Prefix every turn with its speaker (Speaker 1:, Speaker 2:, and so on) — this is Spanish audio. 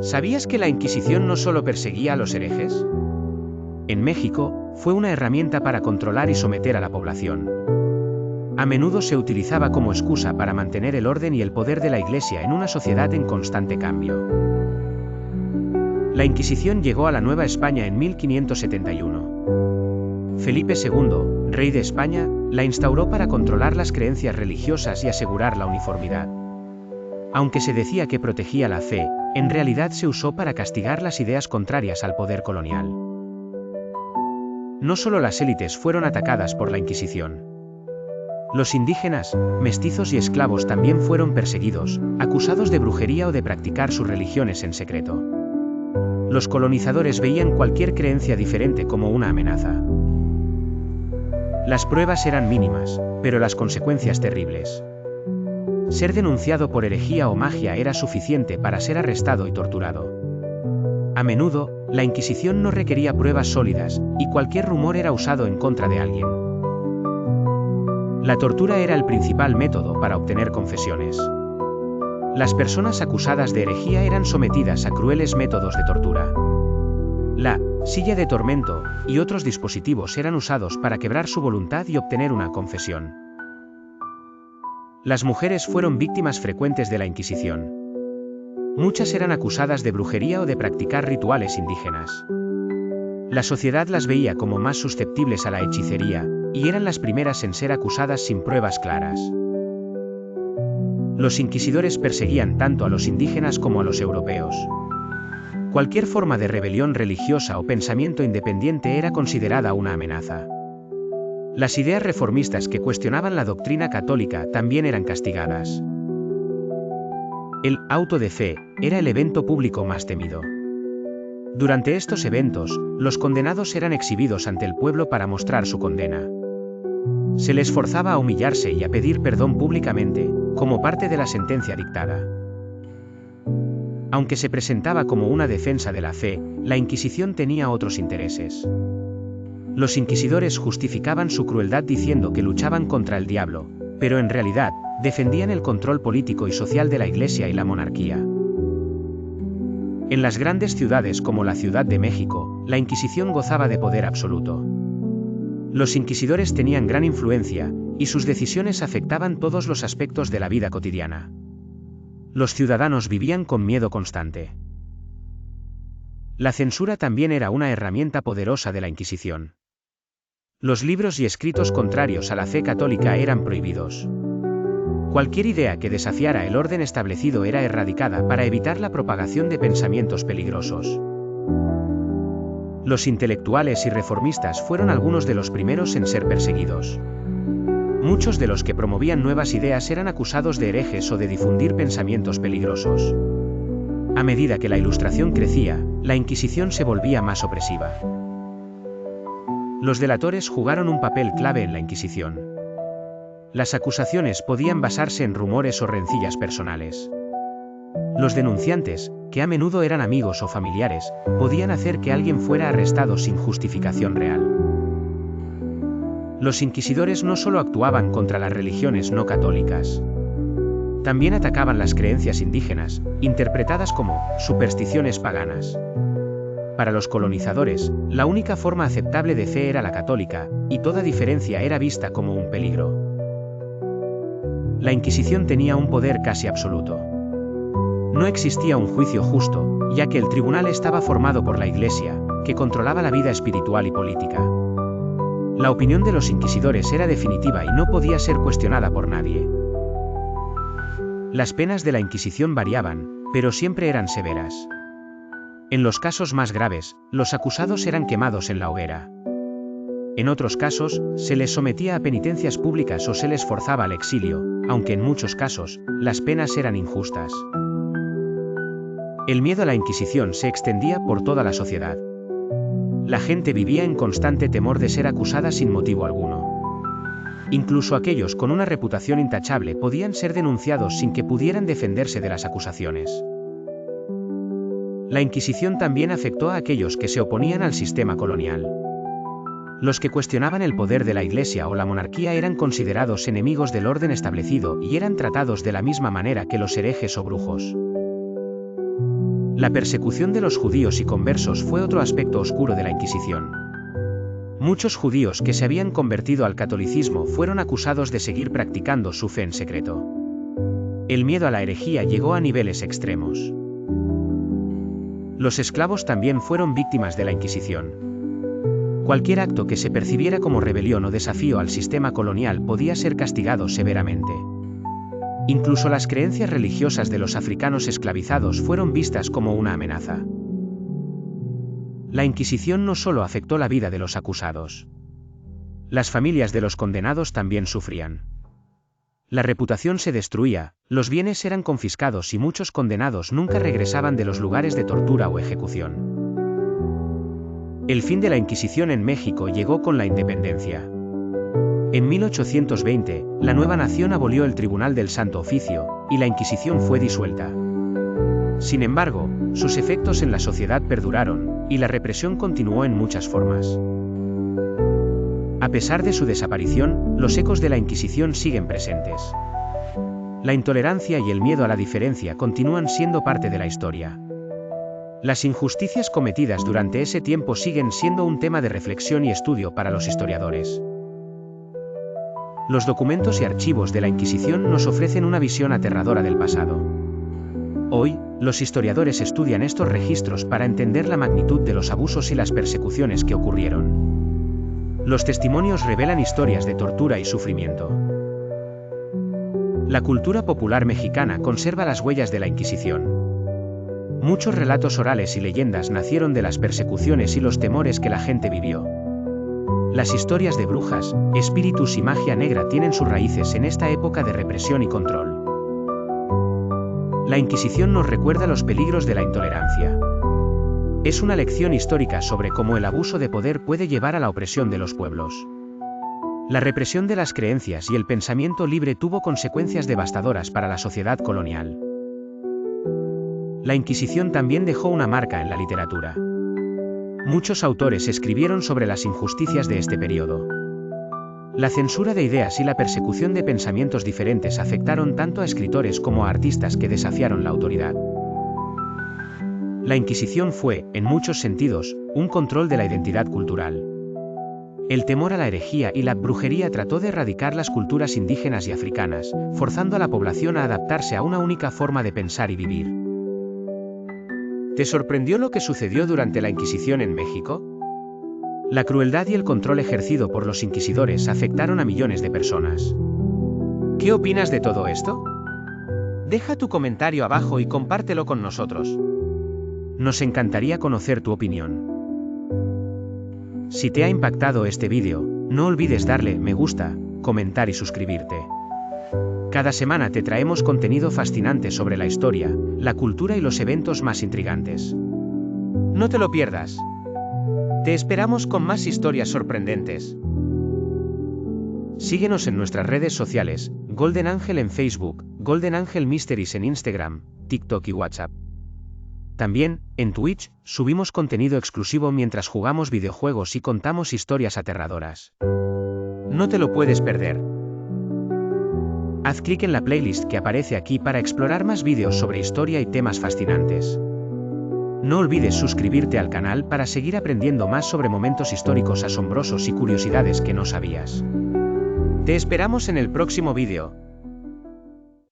Speaker 1: ¿Sabías que la Inquisición no solo perseguía a los herejes? En México, fue una herramienta para controlar y someter a la población. A menudo se utilizaba como excusa para mantener el orden y el poder de la Iglesia en una sociedad en constante cambio. La Inquisición llegó a la Nueva España en 1571. Felipe II, rey de España, la instauró para controlar las creencias religiosas y asegurar la uniformidad. Aunque se decía que protegía la fe, en realidad se usó para castigar las ideas contrarias al poder colonial. No solo las élites fueron atacadas por la Inquisición. Los indígenas, mestizos y esclavos también fueron perseguidos, acusados de brujería o de practicar sus religiones en secreto. Los colonizadores veían cualquier creencia diferente como una amenaza. Las pruebas eran mínimas, pero las consecuencias terribles. Ser denunciado por herejía o magia era suficiente para ser arrestado y torturado. A menudo, la Inquisición no requería pruebas sólidas, y cualquier rumor era usado en contra de alguien. La tortura era el principal método para obtener confesiones. Las personas acusadas de herejía eran sometidas a crueles métodos de tortura. La silla de tormento y otros dispositivos eran usados para quebrar su voluntad y obtener una confesión. Las mujeres fueron víctimas frecuentes de la Inquisición. Muchas eran acusadas de brujería o de practicar rituales indígenas. La sociedad las veía como más susceptibles a la hechicería, y eran las primeras en ser acusadas sin pruebas claras. Los inquisidores perseguían tanto a los indígenas como a los europeos. Cualquier forma de rebelión religiosa o pensamiento independiente era considerada una amenaza. Las ideas reformistas que cuestionaban la doctrina católica también eran castigadas. El auto de fe era el evento público más temido. Durante estos eventos, los condenados eran exhibidos ante el pueblo para mostrar su condena. Se les forzaba a humillarse y a pedir perdón públicamente, como parte de la sentencia dictada. Aunque se presentaba como una defensa de la fe, la Inquisición tenía otros intereses. Los inquisidores justificaban su crueldad diciendo que luchaban contra el diablo, pero en realidad, defendían el control político y social de la Iglesia y la monarquía. En las grandes ciudades como la Ciudad de México, la Inquisición gozaba de poder absoluto. Los inquisidores tenían gran influencia, y sus decisiones afectaban todos los aspectos de la vida cotidiana. Los ciudadanos vivían con miedo constante. La censura también era una herramienta poderosa de la Inquisición. Los libros y escritos contrarios a la fe católica eran prohibidos. Cualquier idea que desafiara el orden establecido era erradicada para evitar la propagación de pensamientos peligrosos. Los intelectuales y reformistas fueron algunos de los primeros en ser perseguidos. Muchos de los que promovían nuevas ideas eran acusados de herejes o de difundir pensamientos peligrosos. A medida que la Ilustración crecía, la Inquisición se volvía más opresiva. Los delatores jugaron un papel clave en la Inquisición. Las acusaciones podían basarse en rumores o rencillas personales. Los denunciantes, que a menudo eran amigos o familiares, podían hacer que alguien fuera arrestado sin justificación real. Los inquisidores no solo actuaban contra las religiones no católicas. También atacaban las creencias indígenas, interpretadas como supersticiones paganas. Para los colonizadores, la única forma aceptable de fe era la católica, y toda diferencia era vista como un peligro. La Inquisición tenía un poder casi absoluto. No existía un juicio justo, ya que el tribunal estaba formado por la Iglesia, que controlaba la vida espiritual y política. La opinión de los inquisidores era definitiva y no podía ser cuestionada por nadie. Las penas de la Inquisición variaban, pero siempre eran severas. En los casos más graves, los acusados eran quemados en la hoguera. En otros casos, se les sometía a penitencias públicas o se les forzaba al exilio, aunque en muchos casos, las penas eran injustas. El miedo a la Inquisición se extendía por toda la sociedad. La gente vivía en constante temor de ser acusada sin motivo alguno. Incluso aquellos con una reputación intachable podían ser denunciados sin que pudieran defenderse de las acusaciones. La Inquisición también afectó a aquellos que se oponían al sistema colonial. Los que cuestionaban el poder de la Iglesia o la monarquía eran considerados enemigos del orden establecido y eran tratados de la misma manera que los herejes o brujos. La persecución de los judíos y conversos fue otro aspecto oscuro de la Inquisición. Muchos judíos que se habían convertido al catolicismo fueron acusados de seguir practicando su fe en secreto. El miedo a la herejía llegó a niveles extremos. Los esclavos también fueron víctimas de la Inquisición. Cualquier acto que se percibiera como rebelión o desafío al sistema colonial podía ser castigado severamente. Incluso las creencias religiosas de los africanos esclavizados fueron vistas como una amenaza. La Inquisición no solo afectó la vida de los acusados. Las familias de los condenados también sufrían. La reputación se destruía, los bienes eran confiscados y muchos condenados nunca regresaban de los lugares de tortura o ejecución. El fin de la Inquisición en México llegó con la independencia. En 1820, la nueva nación abolió el Tribunal del Santo Oficio, y la Inquisición fue disuelta. Sin embargo, sus efectos en la sociedad perduraron, y la represión continuó en muchas formas. A pesar de su desaparición, los ecos de la Inquisición siguen presentes. La intolerancia y el miedo a la diferencia continúan siendo parte de la historia. Las injusticias cometidas durante ese tiempo siguen siendo un tema de reflexión y estudio para los historiadores. Los documentos y archivos de la Inquisición nos ofrecen una visión aterradora del pasado. Hoy, los historiadores estudian estos registros para entender la magnitud de los abusos y las persecuciones que ocurrieron. Los testimonios revelan historias de tortura y sufrimiento. La cultura popular mexicana conserva las huellas de la Inquisición. Muchos relatos orales y leyendas nacieron de las persecuciones y los temores que la gente vivió. Las historias de brujas, espíritus y magia negra tienen sus raíces en esta época de represión y control. La Inquisición nos recuerda los peligros de la intolerancia. Es una lección histórica sobre cómo el abuso de poder puede llevar a la opresión de los pueblos. La represión de las creencias y el pensamiento libre tuvo consecuencias devastadoras para la sociedad colonial. La Inquisición también dejó una marca en la literatura. Muchos autores escribieron sobre las injusticias de este periodo. La censura de ideas y la persecución de pensamientos diferentes afectaron tanto a escritores como a artistas que desafiaron la autoridad. La Inquisición fue, en muchos sentidos, un control de la identidad cultural. El temor a la herejía y la brujería trató de erradicar las culturas indígenas y africanas, forzando a la población a adaptarse a una única forma de pensar y vivir. ¿Te sorprendió lo que sucedió durante la Inquisición en México? La crueldad y el control ejercido por los inquisidores afectaron a millones de personas. ¿Qué opinas de todo esto? Deja tu comentario abajo y compártelo con nosotros. Nos encantaría conocer tu opinión. Si te ha impactado este vídeo, no olvides darle me gusta, comentar y suscribirte. Cada semana te traemos contenido fascinante sobre la historia, la cultura y los eventos más intrigantes. No te lo pierdas. Te esperamos con más historias sorprendentes. Síguenos en nuestras redes sociales, Golden Angel en Facebook, Golden Angel Mysteries en Instagram, TikTok y WhatsApp. También, en Twitch, subimos contenido exclusivo mientras jugamos videojuegos y contamos historias aterradoras. No te lo puedes perder. Haz clic en la playlist que aparece aquí para explorar más vídeos sobre historia y temas fascinantes. No olvides suscribirte al canal para seguir aprendiendo más sobre momentos históricos asombrosos y curiosidades que no sabías. Te esperamos en el próximo vídeo.